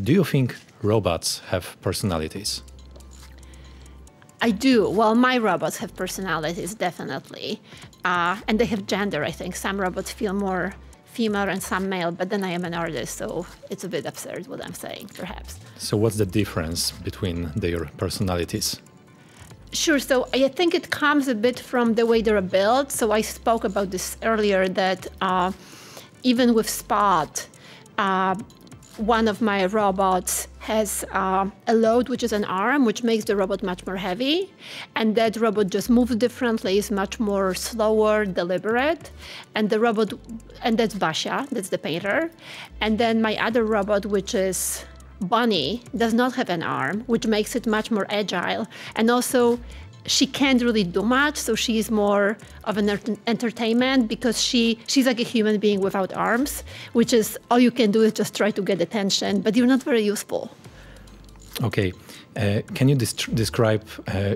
Do you think robots have personalities? I do. Well, my robots have personalities, definitely. And they have gender, I think. Some robots feel more female and some male, but then I am an artist, so it's a bit absurd what I'm saying, perhaps. So what's the difference between their personalities? Sure. So I think it comes a bit from the way they're built. So I spoke about this earlier, that even with Spot, one of my robots has a load, which is an arm, which makes the robot much more heavy. And that robot just moves differently, is much more slower, deliberate. And the robot, and that's Basia, that's the painter. And then my other robot, which is Bunny, does not have an arm, which makes it much more agile. And also, she can't really do much, so she's more of an entertainment, because she's like a human being without arms, which is all you can do is just try to get attention, but you're not very useful. Okay. Can you describe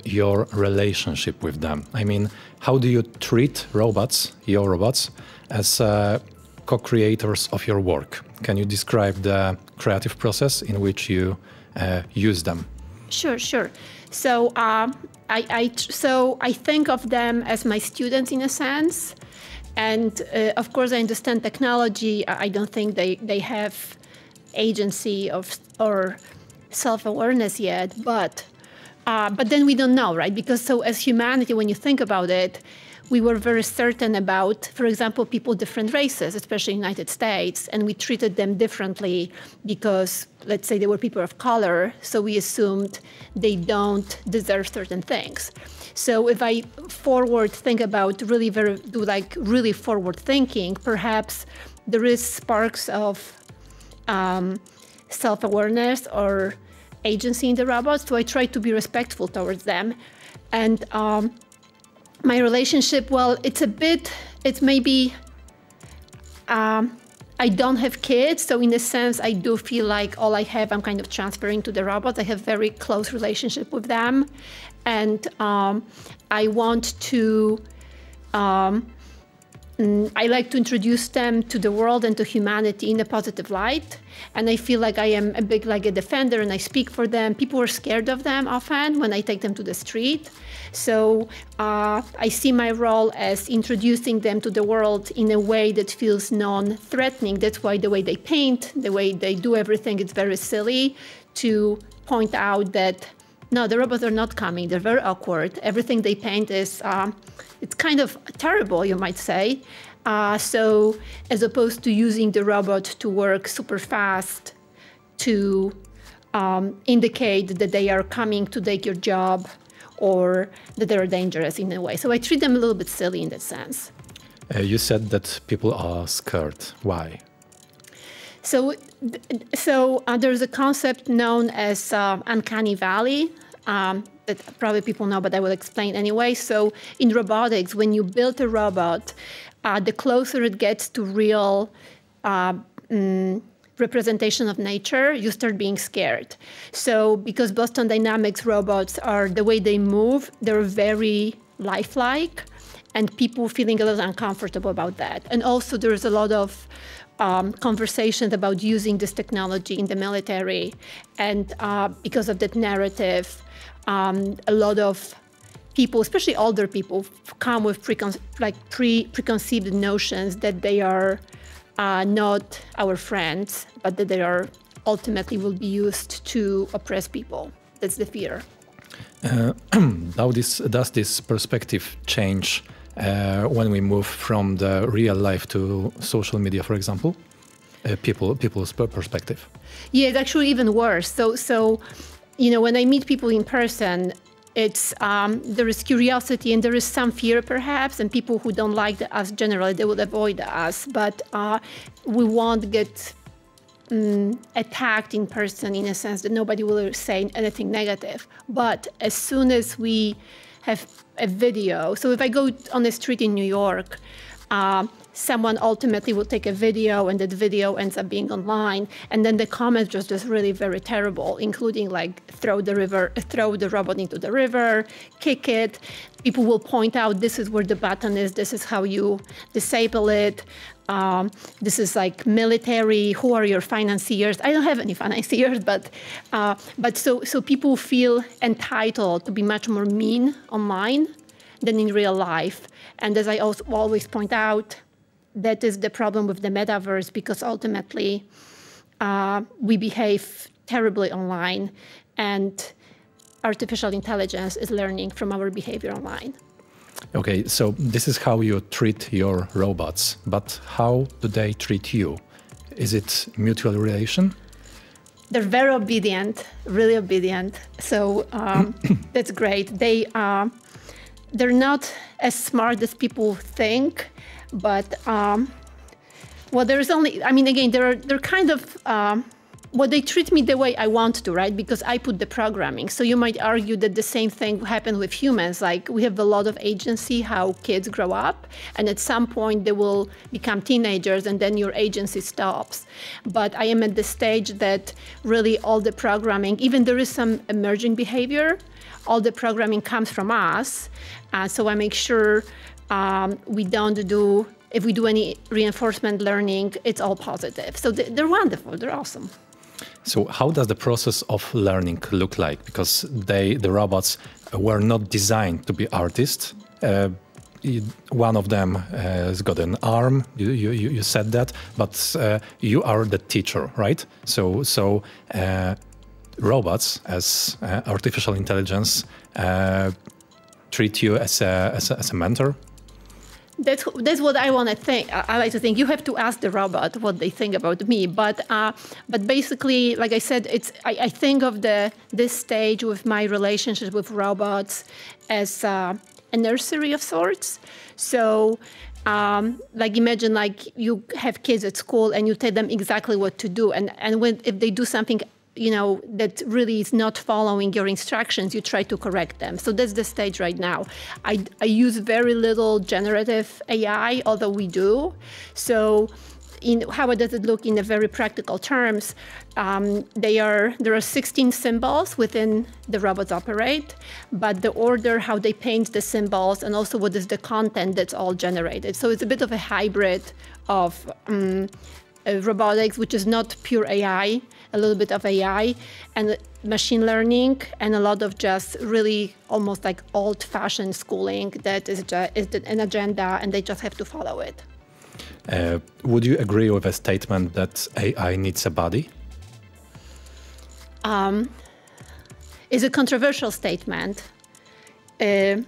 your relationship with them? I mean, how do you treat robots, your robots, as co-creators of your work? Can you describe the creative process in which you use them? Sure. So I think of them as my students in a sense. And of course, I understand technology. I don't think they have agency or self-awareness yet, but then we don't know, right? Because so as humanity, when you think about it, we were very certain about, for example, people different races, especially in the United States, and we treated them differently because, let's say, they were people of color, so we assumed they don't deserve certain things. So if I think about really forward thinking, perhaps there is sparks of self-awareness or agency in the robots, so I try to be respectful towards them. And my relationship, well, it's maybe, I don't have kids, so in a sense, I do feel like all I have, I'm kind of transferring to the robots. I have very close relationship with them. And I want to, I like to introduce them to the world and to humanity in a positive light. And I feel like I am a big like a defender and I speak for them. People are scared of them often when I take them to the street. So I see my role as introducing them to the world in a way that feels non-threatening. That's why the way they paint, the way they do everything, it's very silly to point out that, no, the robots are not coming. They're very awkward. Everything they paint is, it's kind of terrible, you might say. So as opposed to using the robot to work super fast to indicate that they are coming to take your job or that they're dangerous in a way. So I treat them a little bit silly in that sense. You said that people are scared. Why? So there's a concept known as uncanny valley that probably people know, but I will explain anyway. So in robotics, when you build a robot, the closer it gets to real representation of nature, you start being scared. So because Boston Dynamics robots are, the way they move, they're very lifelike, and people feeling a little uncomfortable about that. And also there's a lot of conversations about using this technology in the military. And because of that narrative, a lot of people, especially older people, come with preconceived notions that they are not our friends, but that they are ultimately will be used to oppress people. That's the fear. Does this perspective change when we move from the real life to social media, for example? People's perspective. Yeah, it's actually even worse. So you know, when I meet people in person, it's there is curiosity and there is some fear perhaps, and people who don't like us generally, they will avoid us. But we won't get attacked in person in a sense that nobody will say anything negative. But as soon as we have a video, so if I go on the street in New York, someone ultimately will take a video and that video ends up being online. And then the comments just really very terrible, including like throw the robot into the river, kick it. People will point out this is where the button is, this is how you disable it. This is like military, who are your financiers? I don't have any financiers, but so people feel entitled to be much more mean online than in real life. And as I also always point out, that is the problem with the metaverse, because ultimately we behave terribly online, and artificial intelligence is learning from our behavior online. Okay, so this is how you treat your robots, but how do they treat you? Is it mutual relation? They're very obedient, really obedient. So that's great. They're not as smart as people think, but well, there's only, I mean, again, they're kind of, well, they treat me the way I want to, right? Because I put the programming. So you might argue that the same thing happened with humans. Like, we have a lot of agency how kids grow up, and at some point they will become teenagers, and then your agency stops. But I am at the stage that really all the programming, even there is some emerging behavior, all the programming comes from us. So I make sure we don't do, if we do any reinforcement learning, it's all positive. So they're wonderful, they're awesome. So how does the process of learning look like? Because the robots were not designed to be artists. One of them has got an arm, you said that, but you are the teacher, right? So robots, as artificial intelligence, treat you as a mentor? That's what I want to think. I like to think. You have to ask the robot what they think about me. But basically, like I said, I think of this stage with my relationship with robots as a nursery of sorts. So, like, imagine like you have kids at school and you tell them exactly what to do, and if they do something, you know, that really is not following your instructions, you try to correct them. So that's the stage right now. I use very little generative AI, although we do. So how does it look in a very practical terms? There are 16 symbols within the robots operate, but the order, how they paint the symbols, and also what is the content, that's all generated. So it's a bit of a hybrid of robotics, which is not pure AI, a little bit of AI and machine learning, and a lot of just really almost like old-fashioned schooling that is an agenda, and they just have to follow it. Would you agree with a statement that AI needs a body? It's a controversial statement. I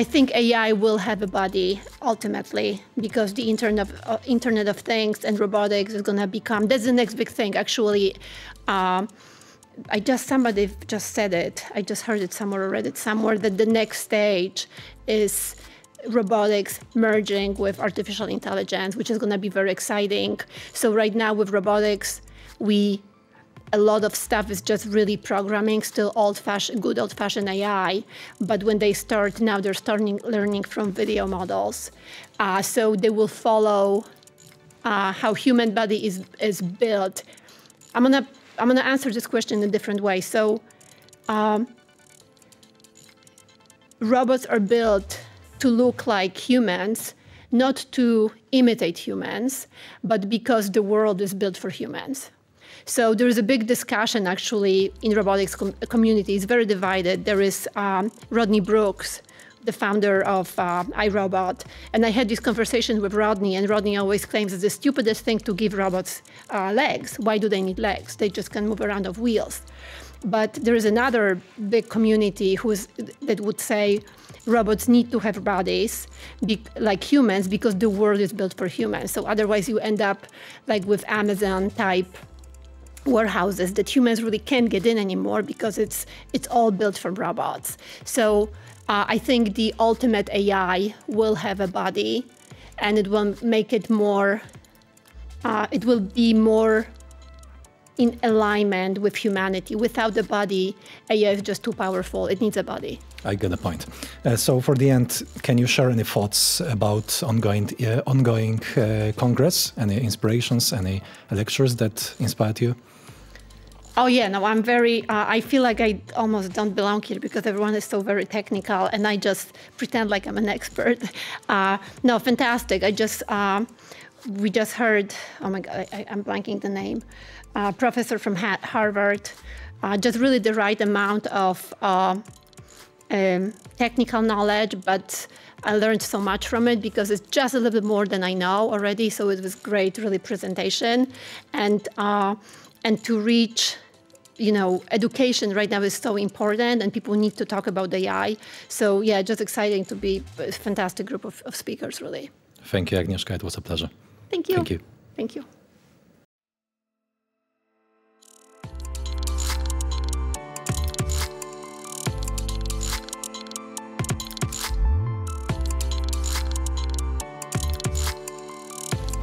think AI will have a body ultimately, because the Internet of Things and robotics is going to become, that's the next big thing. Actually, somebody just said it. I just heard it somewhere or read it somewhere, that the next stage is robotics merging with artificial intelligence, which is going to be very exciting. So right now with robotics, a lot of stuff is just really programming, still good old-fashioned AI. But when they start, now they're starting learning from video models. So they will follow how human body is built. I'm gonna answer this question in a different way. So robots are built to look like humans, not to imitate humans, but because the world is built for humans. So there is a big discussion, actually, in robotics community. It's very divided. There is Rodney Brooks, the founder of iRobot. And I had this conversation with Rodney, and Rodney always claims it's the stupidest thing to give robots legs. Why do they need legs? They just can move around on wheels. But there is another big community that would say robots need to have bodies like humans, because the world is built for humans. So otherwise you end up like with Amazon-type warehouses that humans really can't get in anymore, because it's all built from robots. So I think the ultimate AI will have a body, and it will make it more, it will be more in alignment with humanity. Without the body, AI is just too powerful. It needs a body. I get the point. So for the end, can you share any thoughts about ongoing Congress, any inspirations, any lectures that inspired you? Oh yeah, no, I'm very, I feel like I almost don't belong here because everyone is so very technical and I just pretend like I'm an expert. No, fantastic. We just heard, oh my God, I'm blanking the name, professor from Harvard, just really the right amount of technical knowledge, but I learned so much from it because it's just a little bit more than I know already. So it was great, really presentation, and to reach, education right now is so important, and people need to talk about AI. So yeah, just exciting to be a fantastic group of speakers, really. Thank you, Agnieszka. It was a pleasure. Thank you. Thank you. Thank you.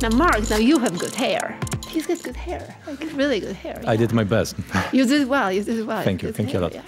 Now, Mark, you have good hair. He's got good hair, like really good hair. I did my best. You did well. You did well. Thank you. Thank you a lot. Yeah.